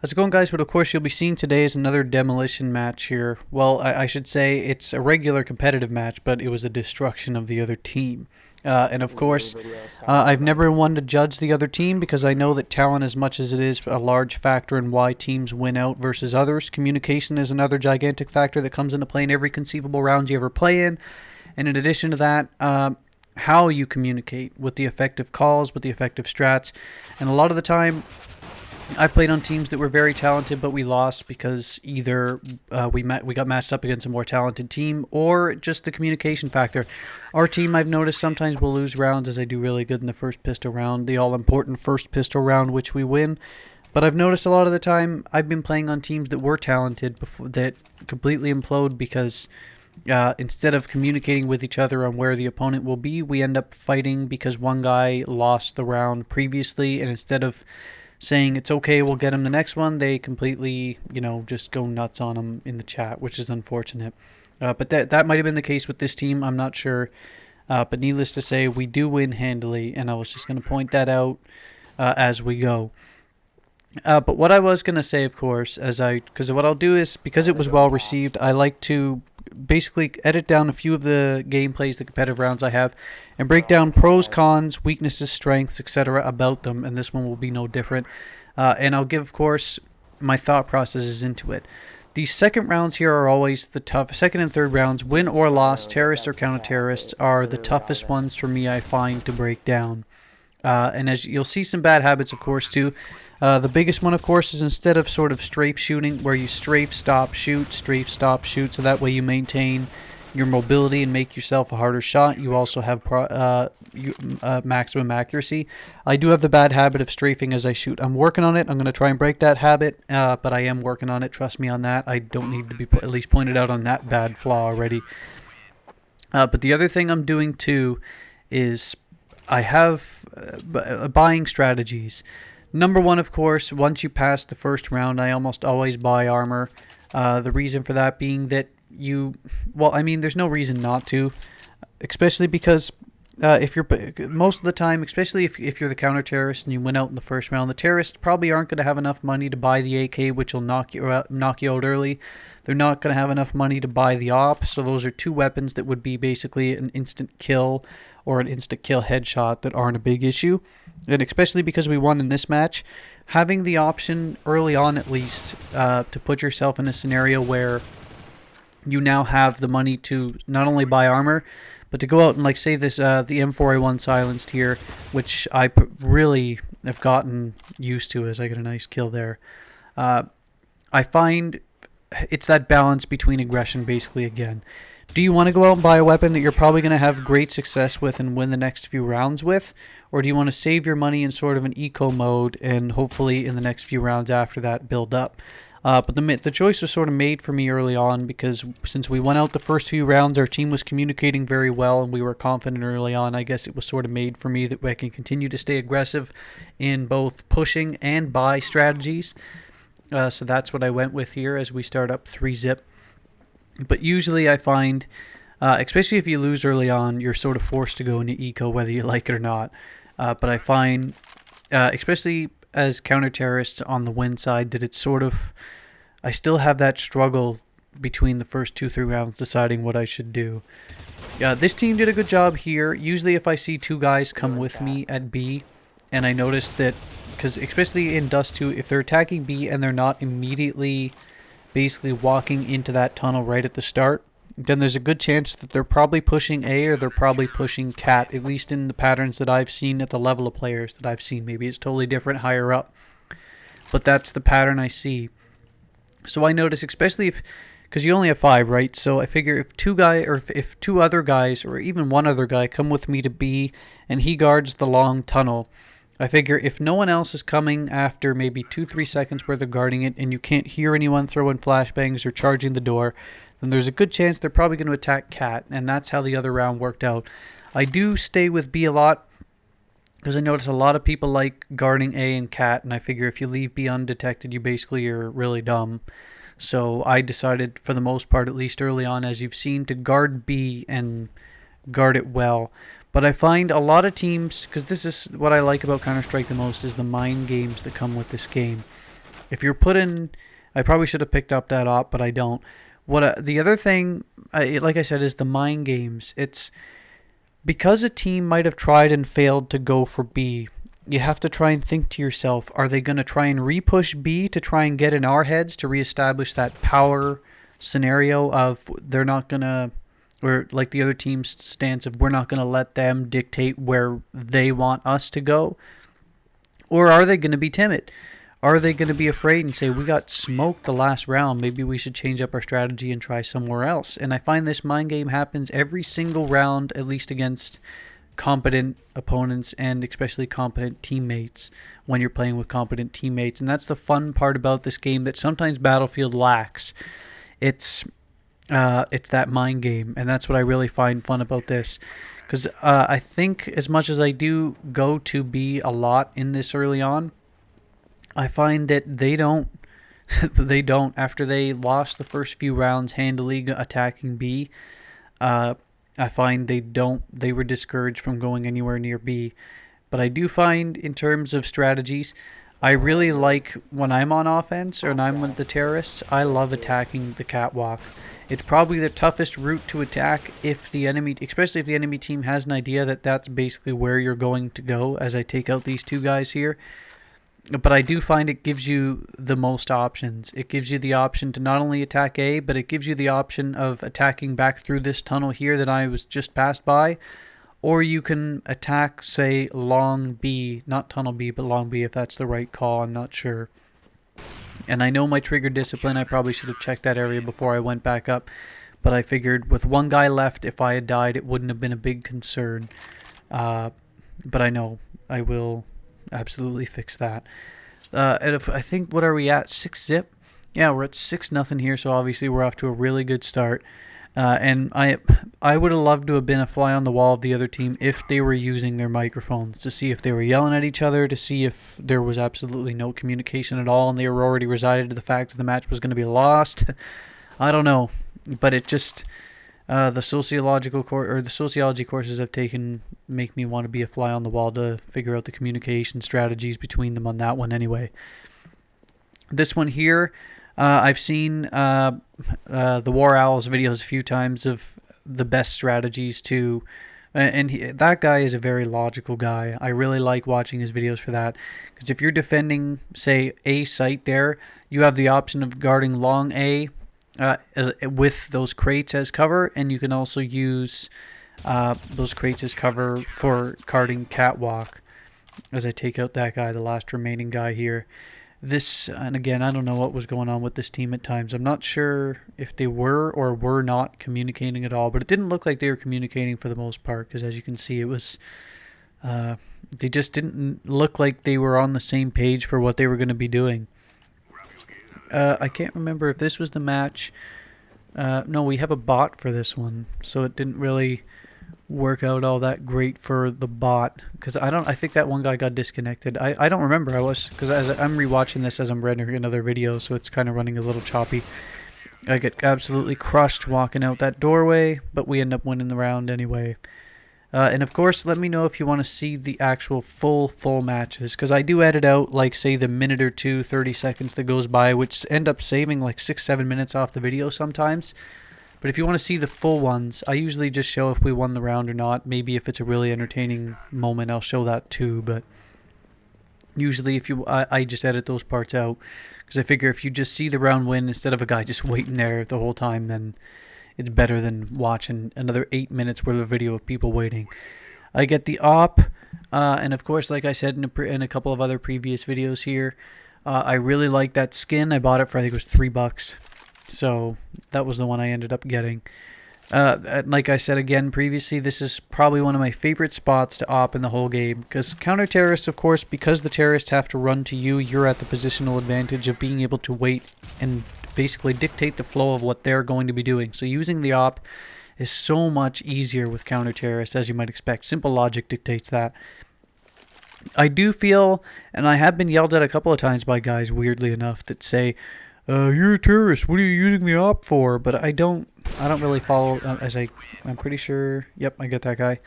How's it going, guys? But of course, you'll be seeing today is another demolition match here. Well, I should say it's a regular competitive match, but it was a destruction of the other team. And of course, I've never been one to judge the other team because I know that talent, as much as it is a large factor in why teams win out versus others, communication is another gigantic factor that comes into play in every conceivable round you ever play in. And in addition to that, how you communicate with the effective calls, with the effective strats. And a lot of the time, I played on teams that were very talented, but we lost because either we got matched up against a more talented team, or just the communication factor. Our team, I've noticed, sometimes will lose rounds as I do really good in the first pistol round, the all-important first pistol round, which we win. But I've noticed a lot of the time I've been playing on teams that were talented before that completely implode because instead of communicating with each other on where the opponent will be, we end up fighting because one guy lost the round previously, and instead of saying it's okay, we'll get him the next one, they completely, just go nuts on him in the chat, which is unfortunate. But that might have been the case with this team. I'm not sure. But needless to say, we do win handily, and I was just going to point that out as we go. But what I was going to say, of course, because what I'll do is, because it was well received, I like to basically edit down a few of the gameplays, the competitive rounds I have, and break down pros, cons, weaknesses, strengths, etc. about them, and this one will be no different. And I'll give, of course, my thought processes into it. These second rounds here are always the tough. Second and third rounds, win or loss, terrorists or counter-terrorists, are the toughest ones for me, I find, to break down. And as you'll see some bad habits, of course, too. The biggest one, of course, is instead of sort of strafe shooting, where you strafe, stop, shoot, strafe, stop, shoot, so that way you maintain your mobility and make yourself a harder shot. You also have maximum accuracy. I do have the bad habit of strafing as I shoot. I'm working on it. I'm going to try and break that habit, but I am working on it. Trust me on that. I don't need to be at least pointed out on that bad flaw already. But the other thing I'm doing, too, is I have buying strategies. Number one, of course, once you pass the first round, I almost always buy armor. The reason for that being that there's no reason not to, especially because if you're most of the time, especially if you're the counter-terrorist and you win out in the first round, the terrorists probably aren't going to have enough money to buy the AK, which will knock you out early. They're not going to have enough money to buy the AWP, so those are two weapons that would be basically an instant kill or an instant kill headshot that aren't a big issue. And especially because we won in this match, having the option early on at least to put yourself in a scenario where you now have the money to not only buy armor, but to go out and, like, say this, the M4A1 silenced here, which I really have gotten used to as I get a nice kill there. I find it's that balance between aggression, basically, again. Do you want to go out and buy a weapon that you're probably going to have great success with and win the next few rounds with? Or do you want to save your money in sort of an eco mode and hopefully in the next few rounds after that build up? But the choice was sort of made for me early on because since we went out the first few rounds, our team was communicating very well and we were confident early on. I guess it was sort of made for me that I can continue to stay aggressive in both pushing and buy strategies. So that's what I went with here as we start up 3-zip. But usually I find, especially if you lose early on, you're sort of forced to go into eco whether you like it or not. But I find, especially as counter-terrorists on the win side, that it's sort of, I still have that struggle between the first 2-3 rounds deciding what I should do. This team did a good job here. Usually if I see two guys come with me at B, and I notice that, because especially in Dust2, if they're attacking B and they're not immediately basically walking into that tunnel right at the start, then there's a good chance that they're probably pushing A or they're probably pushing Cat, at least in the patterns that I've seen at the level of players that I've seen. Maybe it's totally different higher up, but that's the pattern I see. So I notice, especially because you only have 5, right? So I figure if two other guys or even one other guy come with me to B and he guards the long tunnel, I figure if no one else is coming after maybe 2-3 seconds where they're guarding it and you can't hear anyone throwing flashbangs or charging the door, then there's a good chance they're probably going to attack Cat, and that's how the other round worked out. I do stay with B a lot because I notice a lot of people like guarding A and Cat, and I figure if you leave B undetected, you basically are really dumb. So I decided, for the most part, at least early on, as you've seen, to guard B and guard it well. But I find a lot of teams, because this is what I like about Counter-Strike the most, is the mind games that come with this game. If you're put in, I probably should have picked up that op, but I don't. What the other thing, like I said, is the mind games. It's because a team might have tried and failed to go for B. You have to try and think to yourself, are they going to try and re-push B to try and get in our heads to reestablish that power scenario of they're not going to, or like the other team's stance of we're not going to let them dictate where they want us to go? Or are they going to be timid? Are they going to be afraid and say, we got smoked the last round, maybe we should change up our strategy and try somewhere else? And I find this mind game happens every single round, at least against competent opponents and especially competent teammates when you're playing with competent teammates. And that's the fun part about this game that sometimes Battlefield lacks. It's that mind game, and that's what I really find fun about this. Because I think as much as I do go to B a lot in this early on, I find that they don't after they lost the first few rounds handily attacking B. I find they were discouraged from going anywhere near B. But I do find in terms of strategies, I really like when I'm on offense or when I'm with the terrorists, I love attacking the catwalk. It's probably the toughest route to attack if the enemy, especially if the enemy team has an idea that that's basically where you're going to go as I take out these two guys here. But I do find it gives you the most options. It gives you the option to not only attack A, but it gives you the option of attacking back through this tunnel here that I was just passed by. Or you can attack, say, long B, not tunnel B, but long B if that's the right call. I'm not sure. And I know my trigger discipline, I probably should have checked that area before I went back up. But I figured with one guy left, if I had died, it wouldn't have been a big concern. But I know I will absolutely fix that. And if I think, what are we at? 6-zip? Yeah, we're at 6-0 here, so obviously we're off to a really good start. And I would have loved to have been a fly on the wall of the other team if they were using their microphones to see if they were yelling at each other, to see if there was absolutely no communication at all and they were already resided to the fact that the match was going to be lost. I don't know, but it just the sociology courses I've taken make me want to be a fly on the wall to figure out the communication strategies between them on that one anyway. This one here, I've seen the War Owls videos a few times of the best strategies to, and that guy is a very logical guy. I really like watching his videos for that, because if you're defending, say, A site there, you have the option of guarding long A with those crates as cover, and you can also use those crates as cover for guarding catwalk. As I take out that guy, the last remaining guy here. This, and again, I don't know what was going on with this team at times. I'm not sure if they were or were not communicating at all, but it didn't look like they were communicating for the most part, because as you can see, it was they just didn't look like they were on the same page for what they were going to be doing. I can't remember if this was the match. No, we have a bot for this one, so it didn't really work out all that great for the bot, because I think that one guy got disconnected. I don't remember. Because as I'm rewatching this as I'm rendering another video, so it's kind of running a little choppy. I get absolutely crushed walking out that doorway, but we end up winning the round anyway. And of course, let me know if you want to see the actual full matches, because I do edit out, like, say, the minute or two, 30 seconds that goes by, which end up saving like 6-7 minutes off the video sometimes. But if you want to see the full ones, I usually just show if we won the round or not. Maybe if it's a really entertaining moment, I'll show that too. But usually I just edit those parts out, because I figure if you just see the round win instead of a guy just waiting there the whole time, then it's better than watching another 8 minutes worth of video of people waiting. I get the op, and of course, like I said in a couple of other previous videos here, I really like that skin. I bought it for, I think it was $3. So that was the one I ended up getting. Like I said again previously, this is probably one of my favorite spots to op in the whole game, because counter-terrorists, of course, because the terrorists have to run to you, you're at the positional advantage of being able to wait and basically dictate the flow of what they're going to be doing. So using the op is so much easier with counter-terrorists, as you might expect. Simple logic dictates that. I do feel, and I have been yelled at a couple of times by guys, weirdly enough, that say, you're a terrorist, what are you using the op for? But I don't really follow, I'm pretty sure, yep, I get that guy.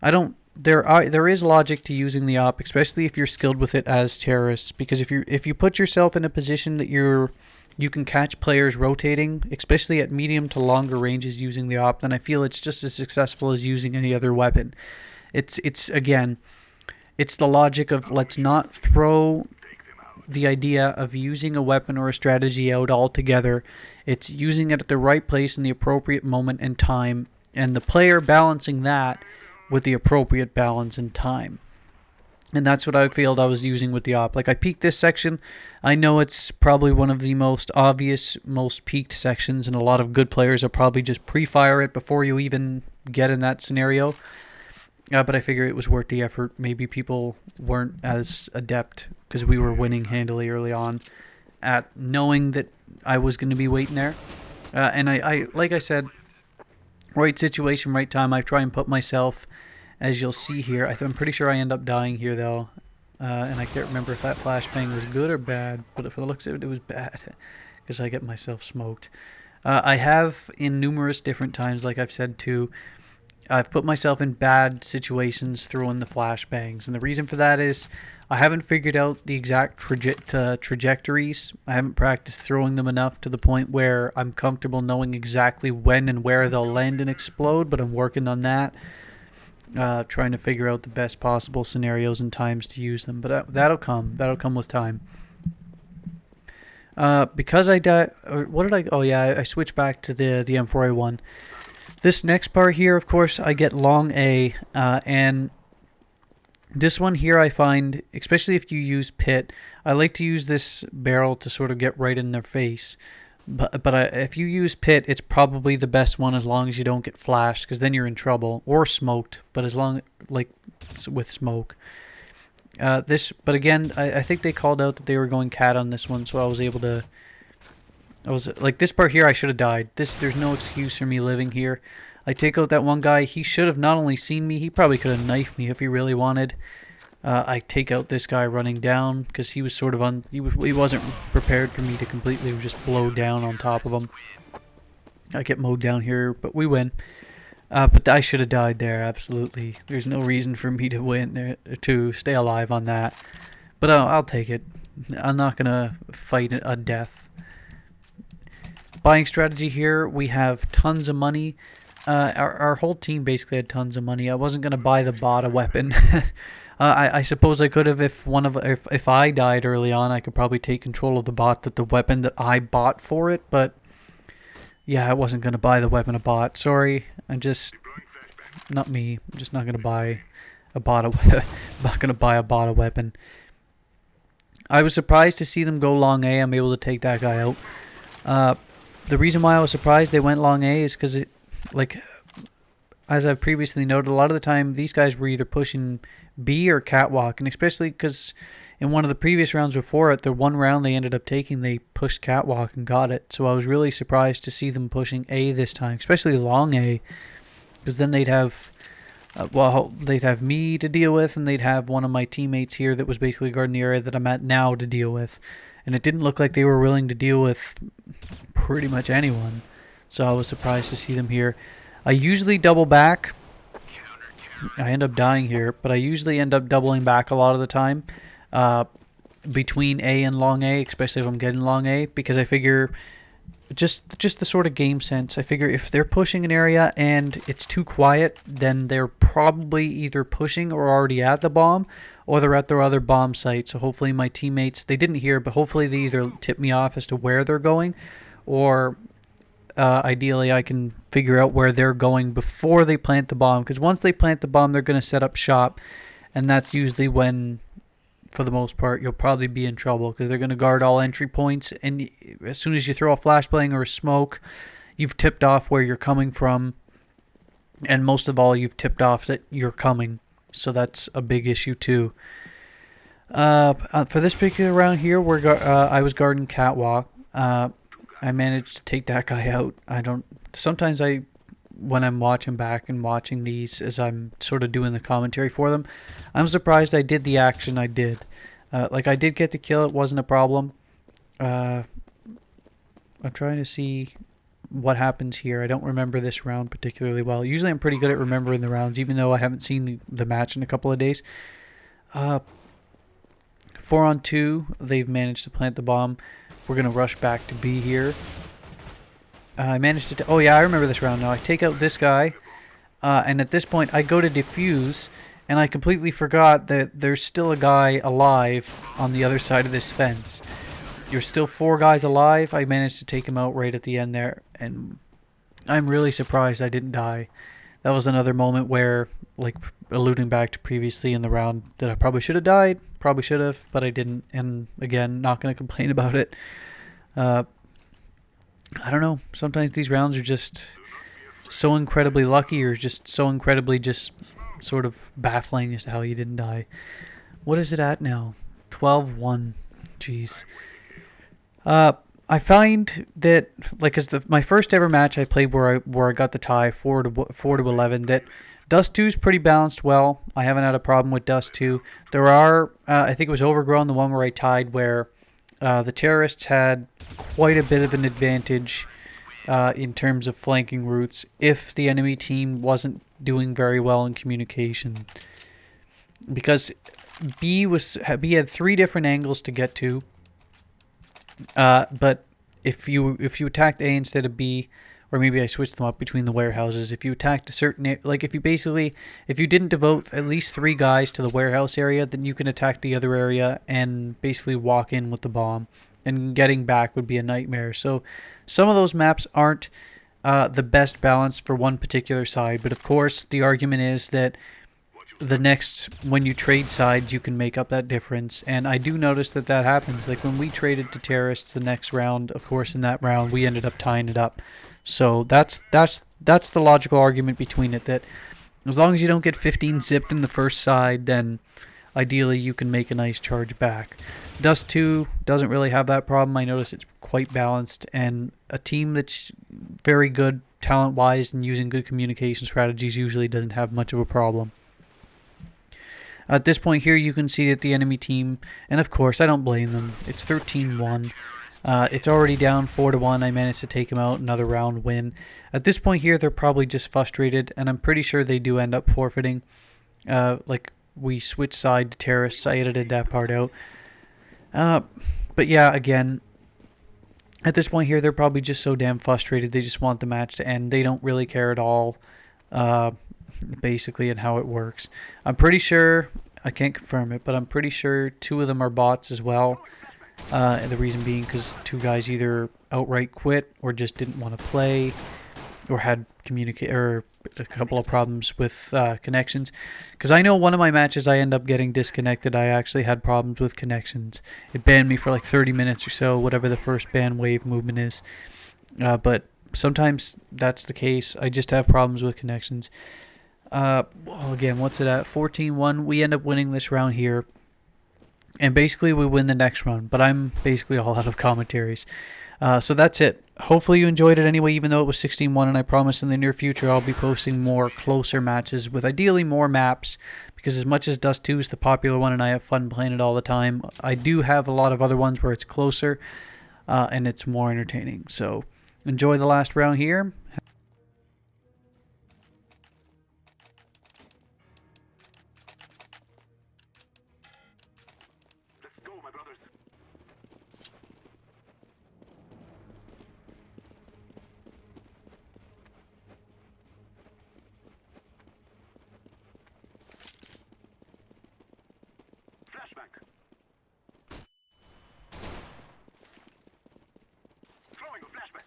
I don't there is logic to using the op, especially if you're skilled with it as terrorists. Because if you put yourself in a position that you can catch players rotating, especially at medium to longer ranges using the op, then I feel it's just as successful as using any other weapon. It's again, it's the logic of let's not throw the idea of using a weapon or a strategy out altogether. It's using it at the right place in the appropriate moment and time, and the player balancing that with the appropriate balance and time. And that's what I felt I was using with the op. Like, I peeked this section. I know it's probably one of the most obvious, most peaked sections, and a lot of good players will probably just pre-fire it before you even get in that scenario. But I figure it was worth the effort. Maybe people weren't as adept because we were winning handily early on at knowing that I was going to be waiting there. And I, like I said, right situation, right time. I try and put myself, as you'll see here. I'm pretty sure I end up dying here, though. And I can't remember if that flashbang was good or bad. But if it looks at it, it was bad. Because I get myself smoked. I have, in numerous different times, like I've said too, I've put myself in bad situations throwing the flashbangs. And the reason for that is I haven't figured out the exact trajectories. I haven't practiced throwing them enough to the point where I'm comfortable knowing exactly when and where they'll land and explode, but I'm working on that. Trying to figure out the best possible scenarios and times to use them. But that'll come. That'll come with time. Because I died... What did I... Oh, yeah, I switched back to the M4A1. This next part here, of course, I get long A, and this one here I find, especially if you use pit, I like to use this barrel to sort of get right in their face. But if you use pit, it's probably the best one as long as you don't get flashed, because then you're in trouble, or smoked. But as long, like with smoke, but again, I think they called out that they were going cat on this one, so I was able to. I was like, this part here, I should have died. There's no excuse for me living here. I take out that one guy. He should have not only seen me, he probably could have knifed me if he really wanted. I take out this guy running down because he was sort of he wasn't prepared for me to completely just blow down on top of him. I get mowed down here, but we win. But I should have died there, absolutely. There's no reason for me to win, to stay alive on that. But I'll take it. I'm not gonna fight a death. Buying strategy here, we have tons of money. Our whole team basically had tons of money. I wasn't gonna buy the bot a weapon. I suppose I could have if I died early on. I could probably take control of the bot, the weapon that I bought for it. But yeah, I wasn't gonna buy the weapon a bot. Sorry, I'm just not me. I'm just not gonna buy a bot. I'm not gonna buy a bot a weapon. I was surprised to see them go long A. I'm able to take that guy out. The reason why I was surprised they went long A is because, like, as I've previously noted, a lot of the time these guys were either pushing B or catwalk, and especially because in one of the previous rounds before it, the one round they ended up taking, they pushed catwalk and got it. So I was really surprised to see them pushing A this time, especially long A, because then they'd have, they'd have me to deal with, and they'd have one of my teammates here that was basically guarding the area that I'm at now to deal with. And it didn't look like they were willing to deal with pretty much anyone. So I was surprised to see them here. I usually double back. I end up dying here, but I usually end up doubling back a lot of the time between A and long A, especially if I'm getting long A, because I figure just the sort of game sense. I figure if they're pushing an area and it's too quiet, then they're probably either pushing or already at the bomb, or they're at their other bomb site. So hopefully my teammates, they didn't hear, but hopefully they either tip me off as to where they're going, or ideally I can figure out where they're going before they plant the bomb. Because once they plant the bomb, they're going to set up shop, and that's usually when, for the most part, you'll probably be in trouble, because they're going to guard all entry points, and as soon as you throw a flashbang or a smoke, you've tipped off where you're coming from, and most of all, you've tipped off that you're coming. So that's a big issue too. For this particular round here, I was guarding catwalk. I managed to take that guy out. Sometimes when I'm watching back and watching these as I'm sort of doing the commentary for them, I'm surprised I did the action I did. Like, I did get the kill. It wasn't a problem. I'm trying to see what happens here. I don't remember this round particularly well. Usually I'm pretty good at remembering the rounds, even though I haven't seen the match in a couple of days. 4-on-2, they've managed to plant the bomb. We're going to rush back to B here. I managed to... oh, yeah, I remember this round now. I take out this guy, and at this point, I go to defuse, and I completely forgot that there's still a guy alive on the other side of this fence. There's still 4 guys alive. I managed to take him out right at the end there, and I'm really surprised I didn't die. That was another moment where, like, alluding back to previously in the round, that I probably should have died, probably should have, but I didn't, and again, not going to complain about it. I don't know, sometimes these rounds are just so incredibly lucky, or just so incredibly just sort of baffling as to how you didn't die. What is it at now? 12-1. Jeez. I find that, like, as my first ever match I played where I got the tie 4-11, that Dust2 is pretty balanced well. I haven't had a problem with Dust2. There are, I think it was Overgrown, the one where I tied, where the terrorists had quite a bit of an advantage in terms of flanking routes if the enemy team wasn't doing very well in communication. Because B had 3 different angles to get to. But if you attacked A instead of B, or maybe I switched them up between the warehouses, if you attacked a certain, like if you didn't devote at least 3 guys to the warehouse area, then you can attack the other area and basically walk in with the bomb, and getting back would be a nightmare. So some of those maps aren't the best balance for one particular side, but of course the argument is that when you trade sides, you can make up that difference, and I do notice that happens. Like when we traded to terrorists the next round, of course in that round we ended up tying it up. So that's the logical argument between it, that as long as you don't get 15 zipped in the first side, then ideally you can make a nice charge back. Dust2 doesn't really have that problem. I notice it's quite balanced, and a team that's very good talent-wise and using good communication strategies usually doesn't have much of a problem. At this point here, you can see that the enemy team, and of course, I don't blame them, it's 13-1. It's already down 4-1. I managed to take him out, another round win. At this point here, they're probably just frustrated, and I'm pretty sure they do end up forfeiting. Like, we switched side to terrorists. I edited that part out. But yeah, again, at this point here, they're probably just so damn frustrated. They just want the match to end. They don't really care at all. Basically, and how it works. I'm pretty sure, I can't confirm it, but I'm pretty sure 2 of them are bots as well. And the reason being because 2 guys either outright quit or just didn't want to play, or had a couple of problems with connections. Because I know one of my matches I end up getting disconnected. I actually had problems with connections. It banned me for like 30 minutes or so, whatever the first ban wave movement is. But sometimes that's the case. I just have problems with connections. Well, again, what's it at? 14-1. We end up winning this round here. And basically we win the next round. But I'm basically all out of commentaries. So that's it. Hopefully you enjoyed it anyway, even though it was 16-1. And I promise in the near future I'll be posting more closer matches with ideally more maps. Because as much as Dust2 is the popular one and I have fun playing it all the time, I do have a lot of other ones where it's closer. And it's more entertaining. So enjoy the last round here. Let's go, my brothers. Flashback. Throwing a flashback.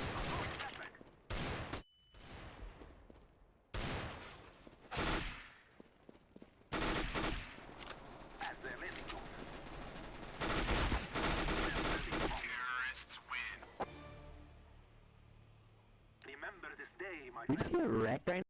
Throwing a flashback. As their landing zone. Terrorists win. Remember this day, my friend.